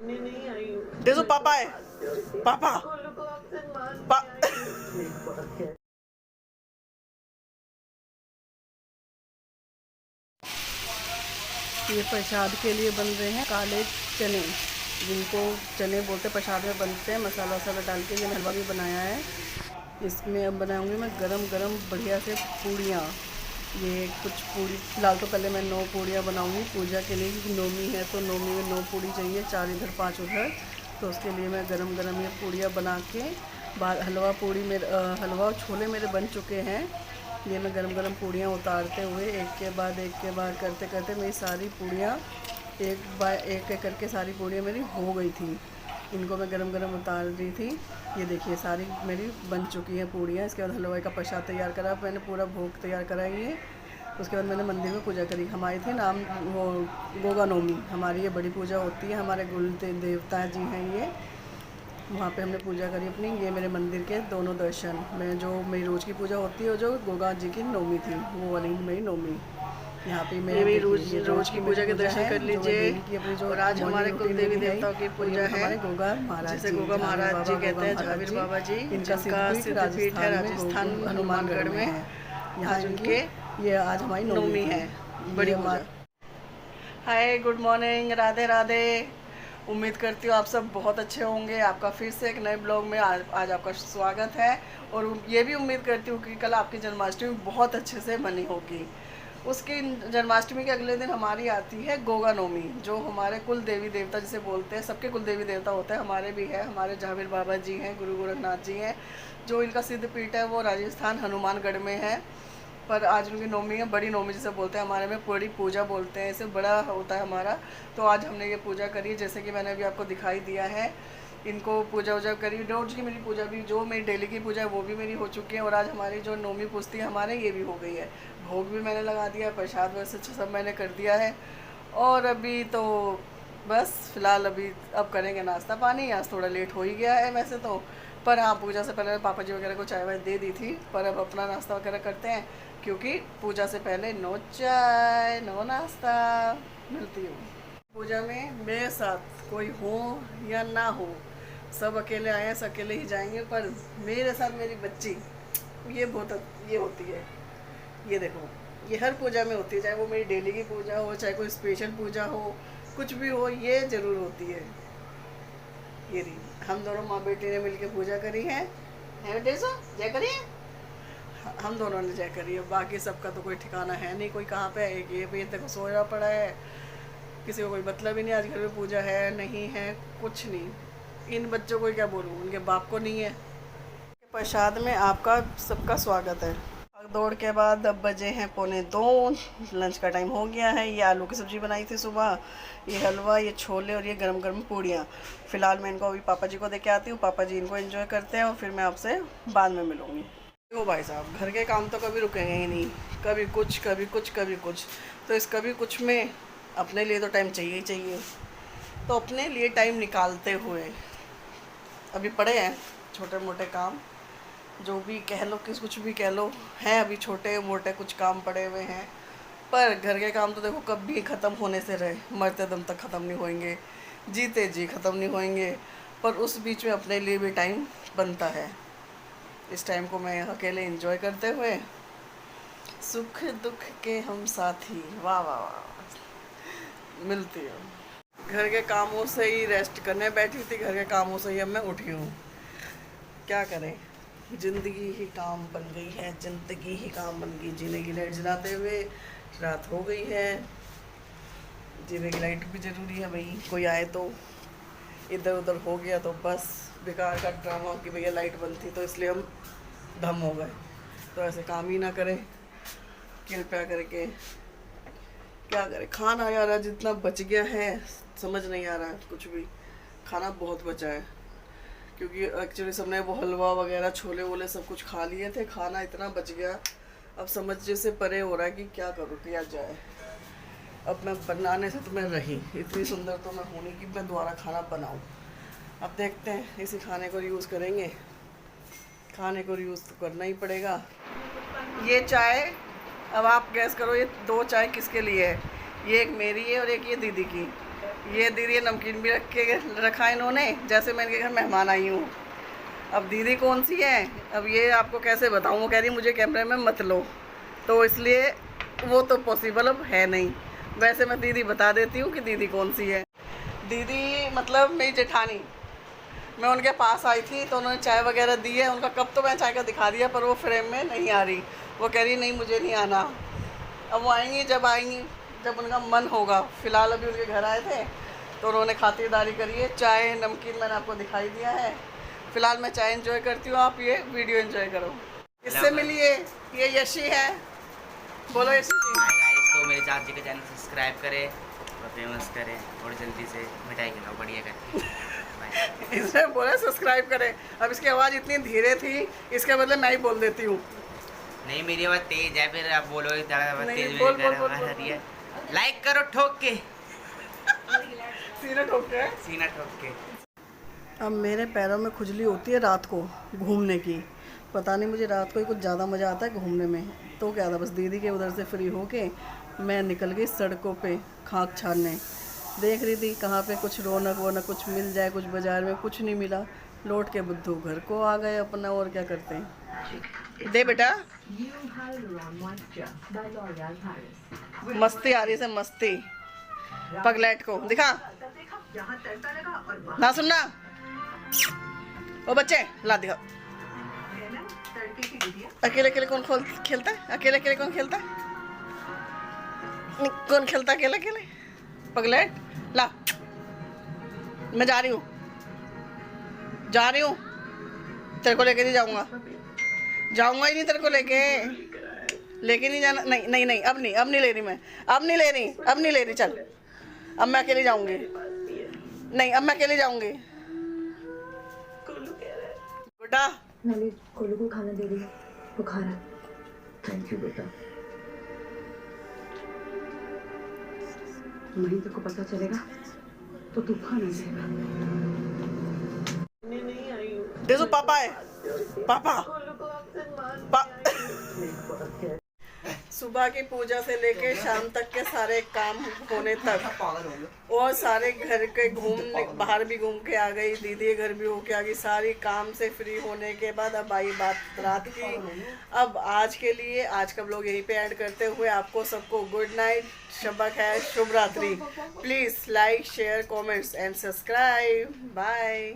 नहीं आई हूँ। देखो पापा है, पापा ये प्रसाद के लिए बन रहे हैं काले चने, जिनको चने बोलते प्रसाद में बनते हैं। मसाला वसाला डाल के ये हलवा भी बनाया है। इसमें अब बनाऊंगी मैं गरम गरम बढ़िया से पूड़ियाँ। ये कुछ पूड़ी फिलहाल तो पहले मैं 9 पूड़ियाँ बनाऊंगी पूजा के लिए, क्योंकि नौमी है तो नौमी में 9 पूड़ी चाहिए, 4 इधर 5 उधर। तो उसके लिए मैं गरम गरम ये पूड़ियाँ बना के बाद हलवा पूड़ी मेरे हलवा और छोले मेरे बन चुके हैं। ये मैं गरम गरम पूड़ियाँ उतारते हुए एक के बाद करते करते मेरी सारी पूड़ियाँ एक करके सारी पूड़ियाँ मेरी हो गई थी। इनको मैं गरम गरम उतार दी थी। ये देखिए सारी मेरी बन चुकी हैं पूड़ियाँ। इसके बाद हलवाई का प्रसाद तैयार करा, मैंने पूरा भोग तैयार करा है। उसके बाद मैंने मंदिर में पूजा करी। हमारी थी नाम वो गोगा नवमी, हमारी ये बड़ी पूजा होती है, हमारे कुल देवता जी हैं ये। वहाँ पे हमने पूजा करी अपनी। ये मेरे मंदिर के दोनों दर्शन, मैं जो मेरी रोज़ की पूजा होती है जो गोगा जी की नवमी थी वो वाली मेरी नवमी। यहाँ पे मेरी रोज की पूजा के दर्शन कर लीजिए। और आज हमारे कुल देवी देवताओं की पूजा है, हमारे गोगा महाराज, जिसे गोगा महाराज जी कहते हैं, झावीर बाबा जी। इनका सिद्धपीठ है राजस्थान हनुमानगढ़ में। यहाँ इनके ये आज हमारी नवमी है, बड़ी पूजा। हाय, गुड मॉर्निंग, राधे राधे। उम्मीद करती हूँ आप सब बहुत अच्छे होंगे। आपका फिर से एक नए ब्लॉग में आज आपका स्वागत है। और ये भी उम्मीद करती हूँ कि कल आपकी जन्माष्टमी बहुत अच्छे से बनी होगी। उसकी जन्माष्टमी के अगले दिन हमारी आती है गोगा नवमी, जो हमारे कुल देवी देवता जिसे बोलते हैं। सबके कुल देवी देवता होते हैं, हमारे भी है। हमारे झावीर बाबा जी हैं, गुरु गोरखनाथ जी हैं। जो इनका सिद्ध पीठ है वो राजस्थान हनुमानगढ़ में है। पर आज उनकी नवमी है, बड़ी नवमी जिसे बोलते हैं, हमारे में बड़ी पूजा बोलते हैं, इसे बड़ा होता है हमारा। तो आज हमने ये पूजा करी, जैसे कि मैंने अभी आपको दिखाई दिया है। इनको पूजा वूजा करी, रोज की मेरी पूजा भी, जो मेरी डेली की पूजा है वो भी मेरी हो चुकी है। और आज हमारी जो नवमी पूजती है हमारे, ये भी हो गई है। भोग भी मैंने लगा दिया, प्रसाद वैसे सब मैंने कर दिया है। और अभी तो बस फिलहाल अभी अब करेंगे नाश्ता पानी। आज थोड़ा लेट हो ही गया है वैसे तो, पर हाँ पूजा से पहले पापा जी वगैरह को चाय वाय दे दी थी। पर अब अपना नाश्ता वगैरह करते हैं, क्योंकि पूजा से पहले नो चाय नो नाश्ता। मिलती हूँ पूजा में, मेरे साथ कोई हो या ना हो, सब अकेले आए हैं, सब अकेले ही जाएंगे। पर मेरे साथ मेरी बच्ची, ये बहुत ये होती है। ये देखो, ये हर पूजा में होती है, चाहे वो मेरी डेली की पूजा हो, चाहे कोई स्पेशल पूजा हो, कुछ भी हो, ये ज़रूर होती है। ये रही, हम दोनों माँ बेटी ने मिलकर पूजा करी है। जय करिए, हम दोनों ने जय करी है। बाकी सबका तो कोई ठिकाना है नहीं, कोई कहाँ पे है। एक ये भी देखो सोया पड़ा है, किसी को कोई मतलब ही नहीं आज घर में पूजा है नहीं है, कुछ नहीं। इन बच्चों को क्या बोलूँ, उनके बाप को नहीं है। प्रसाद में आपका सबका स्वागत है। दौड़ के बाद अब बजे हैं 1:45, लंच का टाइम हो गया है। ये आलू की सब्ज़ी बनाई थी सुबह, ये हलवा, ये छोले और ये गरम गरम पूड़ियाँ। फ़िलहाल मैं इनको अभी पापा जी को दे के आती हूँ, पापा जी इनको एंजॉय करते हैं और फिर मैं आपसे बाद में मिलूँगी। ओ भाई साहब, घर के काम तो कभी रुकेंगे ही नहीं, कभी कुछ कभी कुछ कभी कुछ। तो इस कभी कुछ में अपने लिए तो टाइम चाहिए ही चाहिए। तो अपने लिए टाइम निकालते हुए अभी पड़े हैं छोटे मोटे काम, जो भी कह लो, कुछ भी कह लो, हैं अभी छोटे मोटे कुछ काम पड़े हुए हैं। पर घर के काम तो देखो कभी ख़त्म होने से रहे, मरते दम तक ख़त्म नहीं होंगे, जीते जी ख़त्म नहीं होंगे। पर उस बीच में अपने लिए भी टाइम बनता है। इस टाइम को मैं अकेले एंजॉय करते हुए, सुख दुख के हम साथी, वाह वाह वाह, मिलती हूँ। घर के कामों से ही रेस्ट करने बैठी थी, घर के कामों से ही अब मैं उठी हूँ। क्या करें, ज़िंदगी ही काम बन गई है, ज़िंदगी ही काम बन गई। जीने की लाइट जलाते हुए रात हो गई है। जीने की लाइट भी ज़रूरी है भाई, कोई आए तो। इधर उधर हो गया तो बस बेकार का ड्रामा कि भैया लाइट बंद थी तो इसलिए हम धम हो गए। तो ऐसे काम ही ना करें कृपया करके। क्या करें, खाना यार जितना बच गया है समझ नहीं आ रहा है कुछ भी। खाना बहुत बचा है, क्योंकि एक्चुअली सबने वो हलवा वगैरह छोले वोले सब कुछ खा लिए थे। खाना इतना बच गया, अब समझ से परे हो रहा है कि क्या करूँ, किया जाए। अब मैं बनाने से तो मैं रही, इतनी सुंदर तो मैं होने की मैं दोबारा खाना बनाऊँ। अब देखते हैं, इसी खाने को यूज़ करेंगे। खाने को यूज़ तो करना ही पड़ेगा। ये चाय, अब आप गैस करो ये 2 चाय किसके लिए है। ये एक मेरी है और एक ये दीदी की। ये दीदी नमकीन भी रखा इन्होंने, जैसे मैं इनके घर मेहमान आई हूँ। अब दीदी कौन सी है, अब ये आपको कैसे बताऊँ। वो कह रही मुझे कैमरे में मत लो, तो इसलिए वो तो पॉसिबल अब है नहीं। वैसे मैं दीदी बता देती हूँ कि दीदी कौन सी है। दीदी मतलब मेरी जेठानी। मैं उनके पास आई थी तो उन्होंने चाय वगैरह दी है। उनका कप तो मैं चाय का दिखा दिया, पर वो फ्रेम में नहीं आ रही। वो कह रही नहीं मुझे नहीं आना। अब वो आएंगी जब उनका मन होगा। फ़िलहाल अभी उनके घर आए थे तो उन्होंने खातिरदारी करी है। चाय नमकीन मैंने आपको दिखाई दिया है। फ़िलहाल मैं चाय एंजॉय करती हूँ, आप ये वीडियो एंजॉय करो। इससे मिलिए, ये यशी है। बोलो यशी जी। तो मेरे चाची का चैनल सब्सक्राइब करें और फेमस करें और जल्दी से मिठाई खिलाओ बढ़िया करके। इसने बोला सब्सक्राइब करें। अब इसकी आवाज़ इतनी धीरे थी, इसके बदले मैं ही बोल देती हूँ। नहीं मेरी आवाज़ तेज है, फिर आप बोलोगे ज़्यादा तेज। बोल। लाइक करो ठोक के, सीना ठोक के। अब मेरे पैरों में खुजली होती है रात को घूमने की। पता नहीं मुझे रात को ही कुछ ज़्यादा मज़ा आता है घूमने में। तो क्या था, बस दीदी के उधर से फ्री होके मैं निकल गई सड़कों पे खाक छानने। देख रही थी कहाँ पे कुछ रौनक वोनक कुछ मिल जाए। कुछ बाज़ार में कुछ नहीं मिला। लौट के बुद्धू घर को आ गए अपना। और क्या करते हैं। दे बेटा, मस्ती आ रही है, मस्ती। पगलेट को दिखा ना, सुनना ओ बच्चे, ला दिखा। अकेले अकेले कौन खेलता है? अकेले अकेले कौन खेलता है? कौन खेलता है अकेले अकेले? पगलेट ला, मैं जा रही हूँ तेरे को लेके नहीं जाऊंगा ही नहीं तेरे को लेके नहीं जाना। नहीं अब नहीं ले रही मैं। अब नहीं ले रही चल। अब मैं अकेली जाऊंगी। नहीं अब मैं अकेली जाऊंगी। बेटा मैंने कोलू को खाना दे दिया, वो खा रहा। थैंक यू बेटा। वहीं तेरे को पता चलेगा तो तूफान आ जाएगा। देखो पापा है, पापा सुबह की पूजा से लेके शाम तक के सारे काम होने तक और सारे घर के बाहर भी घूम के आ गई। दीदी घर भी होके आ गई। सारी काम से फ्री होने के बाद अब आई बात रात की। अब आज के लिए आज का व्लॉग यहीं पे ऐड करते हुए आपको सबको गुड नाइट, शब्बा खैर, शुभ रात्रि। Please like share comments and subscribe. Bye.